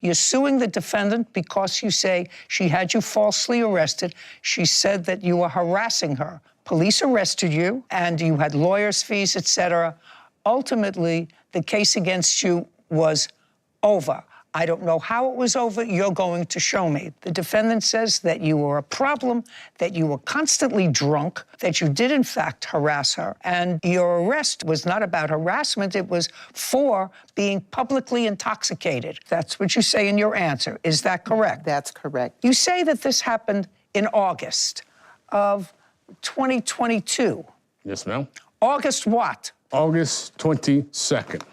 You're suing the defendant because you say she had you falsely arrested. She said that you were harassing her. Police arrested you, and you had lawyers' fees, etc. Ultimately, the case against you was over. I don't know how it was over. You're going to show me. The defendant says that you were a problem, that you were constantly drunk, that you did, in fact, harass her. And your arrest was not about harassment. It was for being publicly intoxicated. That's what you say in your answer. Is that correct? That's correct. You say that this happened in August of 2022. Yes, ma'am. August what? August 22nd.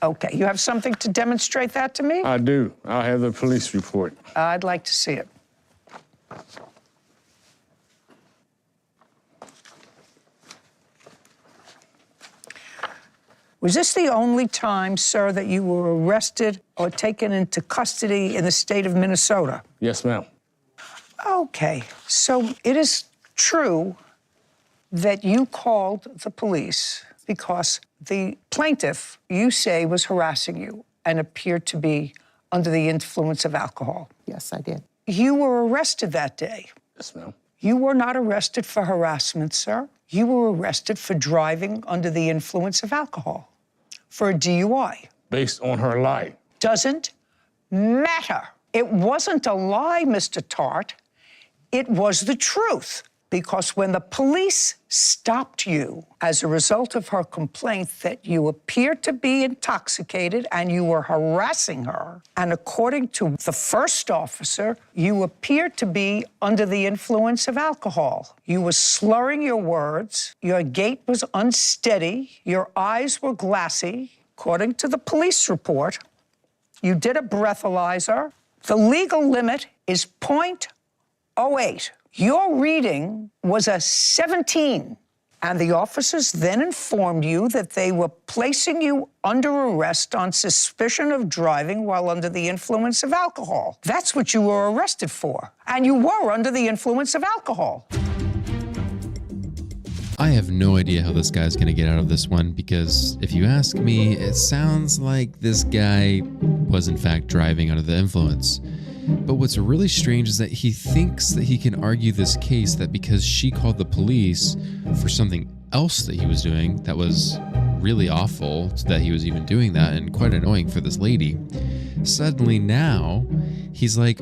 Okay, you have something to demonstrate that to me? I do. I have the police report. I'd like to see it. Was this the only time, sir, that you were arrested or taken into custody in the state of Minnesota? Yes, ma'am. Okay, so it is true that you called the police because the plaintiff, you say, was harassing you and appeared to be under the influence of alcohol. Yes, I did. You were arrested that day. Yes, ma'am. You were not arrested for harassment, sir. You were arrested for driving under the influence of alcohol, for a DUI. Based on her lie. Doesn't matter. It wasn't a lie, Mr. Tart. It was the truth. Because when the police stopped you as a result of her complaint that you appeared to be intoxicated and you were harassing her, and according to the first officer, you appeared to be under the influence of alcohol. You were slurring your words, your gait was unsteady, your eyes were glassy. According to the police report, you did a breathalyzer. The legal limit is .08. Your reading was a 17, and the officers then informed you that they were placing you under arrest on suspicion of driving while under the influence of alcohol. That's what you were arrested for, and you were under the influence of alcohol. I have no idea how this guy's gonna get out of this one, because if you ask me, it sounds like this guy was in fact driving under the influence. But what's really strange is that he thinks that he can argue this case that because she called the police for something else that he was doing that was really awful, that he was even doing that and quite annoying for this lady, suddenly now he's like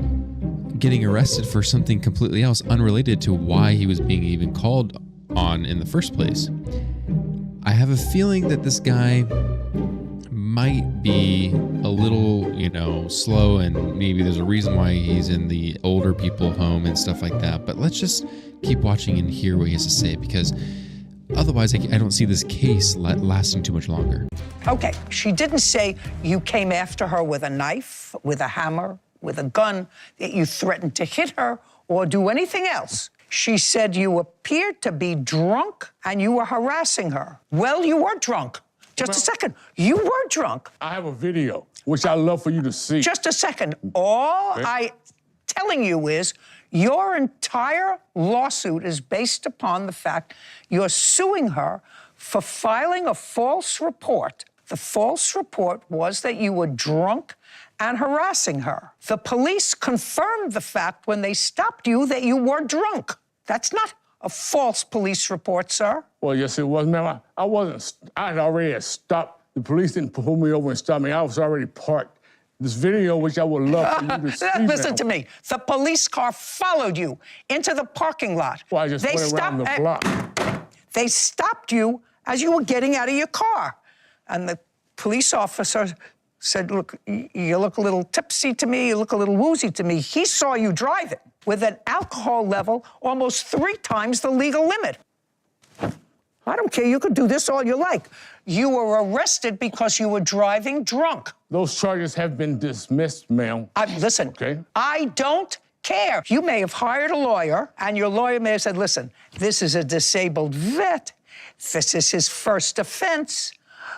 getting arrested for something completely else, unrelated to why he was being even called on in the first place. I have a feeling that this guy might be a little, slow, and maybe there's a reason why he's in the older people home and stuff like that. But let's just keep watching and hear what he has to say, because otherwise I don't see this case lasting too much longer. Okay, she didn't say you came after her with a knife, with a hammer, with a gun, that you threatened to hit her or do anything else. She said you appeared to be drunk and you were harassing her. Well, you were drunk. Just a second. You were drunk. I have a video, which I'd love for you to see. Just a second. All I'm telling you is your entire lawsuit is based upon the fact you're suing her for filing a false report. The false report was that you were drunk and harassing her. The police confirmed the fact when they stopped you that you were drunk. That's not a false police report, sir. Well, yes, it was, ma'am. I had already stopped. The police didn't pull me over and stop me. I was already parked. This video, which I would love for you to see. Listen to me. The police car followed you into the parking lot. Well, I just went around the block. They stopped you as you were getting out of your car. And the police officer said, look, you look a little tipsy to me, you look a little woozy to me. He saw you driving with an alcohol level almost 3 times the legal limit. I don't care, you could do this all you like. You were arrested because you were driving drunk. Those charges have been dismissed, ma'am. Listen, Okay. I don't care. You may have hired a lawyer, and your lawyer may have said, listen, this is a disabled vet. This is his first offense.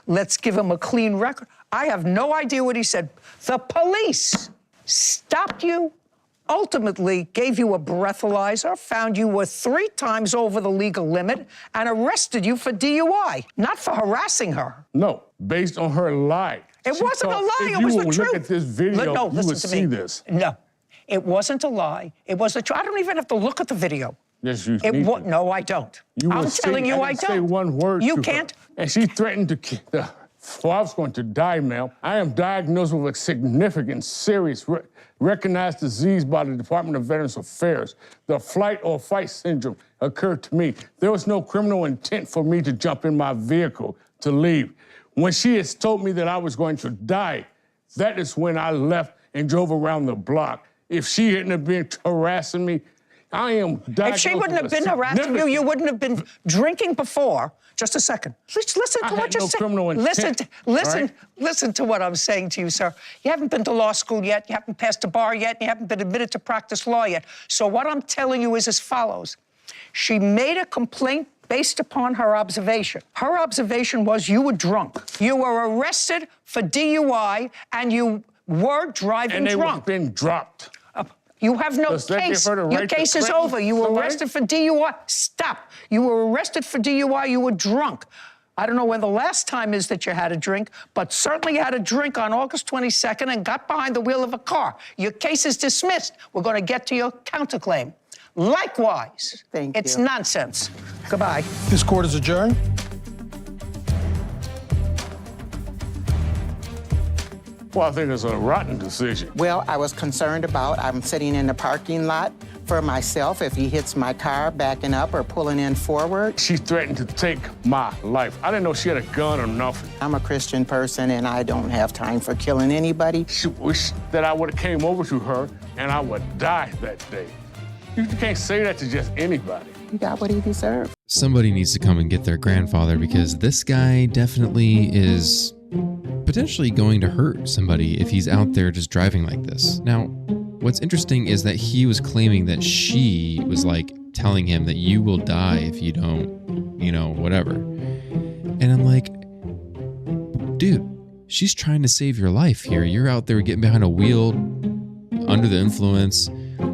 Let's give him a clean record. I have no idea what he said. The police stopped you, ultimately gave you a breathalyzer, found you were 3 times over the legal limit, and arrested you for DUI, not for harassing her. No, based on her lie. It wasn't a lie. If It was you the truth. look at this video, No, you listen would to see me. this. No, it wasn't a lie. It was the truth. I don't even have to look at the video. Yes, you need to. No, I don't. You I'm will telling see. you, I I didn't don't. say one word You to can't. her. And she threatened to kill her. So I was going to die, ma'am. I am diagnosed with a significant, serious, recognized disease by the Department of Veterans Affairs. The flight or fight syndrome occurred to me. There was no criminal intent for me to jump in my vehicle to leave. When she has told me that I was going to die, that is when I left and drove around the block. If she hadn't have been harassing me, I am diagnosed. If she wouldn't have been harassing you, you wouldn't have been drinking before. Just a second. Listen to what you're saying. Listen to what I'm saying to you, sir. You haven't been to law school yet. You haven't passed a bar yet. You haven't been admitted to practice law yet. So what I'm telling you is as follows. She made a complaint based upon her observation. Her observation was you were drunk. You were arrested for DUI, and you were driving and they drunk. would have been dropped. You have no Does that give case. her the Your right to case is threaten over. You were somebody? arrested for DUI. Stop. You were arrested for DUI. You were drunk. I don't know when the last time is that you had a drink, but certainly you had a drink on August 22nd and got behind the wheel of a car. Your case is dismissed. We're going to get to your counterclaim. Likewise, it's nonsense. Goodbye. This court is adjourned. Well, I think it's a rotten decision. Well, I was concerned about, I'm sitting in the parking lot for myself if he hits my car backing up or pulling in forward. She threatened to take my life. I didn't know she had a gun or nothing. I'm a Christian person and I don't have time for killing anybody. She wished that I would have came over to her and I would die that day. You can't say that to just anybody. He got what he deserved. Somebody needs to come and get their grandfather, because this guy definitely is potentially going to hurt somebody if he's out there just driving like this. Now, what's interesting is that he was claiming that she was like telling him that you will die if you don't, whatever. And I'm like, dude, she's trying to save your life here. You're out there getting behind a wheel under the influence,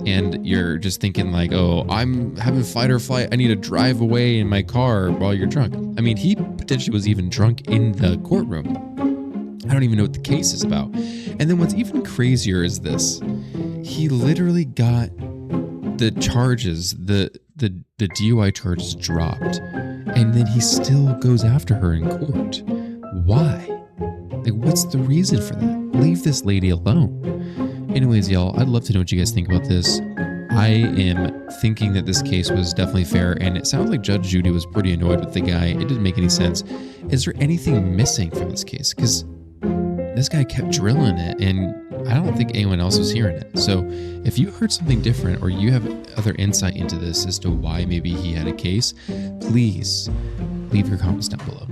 and you're just thinking like, oh, I'm having fight or flight. I need to drive away in my car while you're drunk. I mean, he potentially was even drunk in the courtroom. I don't even know what the case is about. And then what's even crazier is this. He literally got the charges, the DUI charges dropped, and then he still goes after her in court. Why? Like, what's the reason for that? Leave this lady alone. Anyways, y'all, I'd love to know what you guys think about this. I am thinking that this case was definitely fair, and it sounds like Judge Judy was pretty annoyed with the guy. It didn't make any sense. Is there anything missing from this case? Because this guy kept drilling it, and I don't think anyone else was hearing it. So if you heard something different, or you have other insight into this as to why maybe he had a case, please leave your comments down below.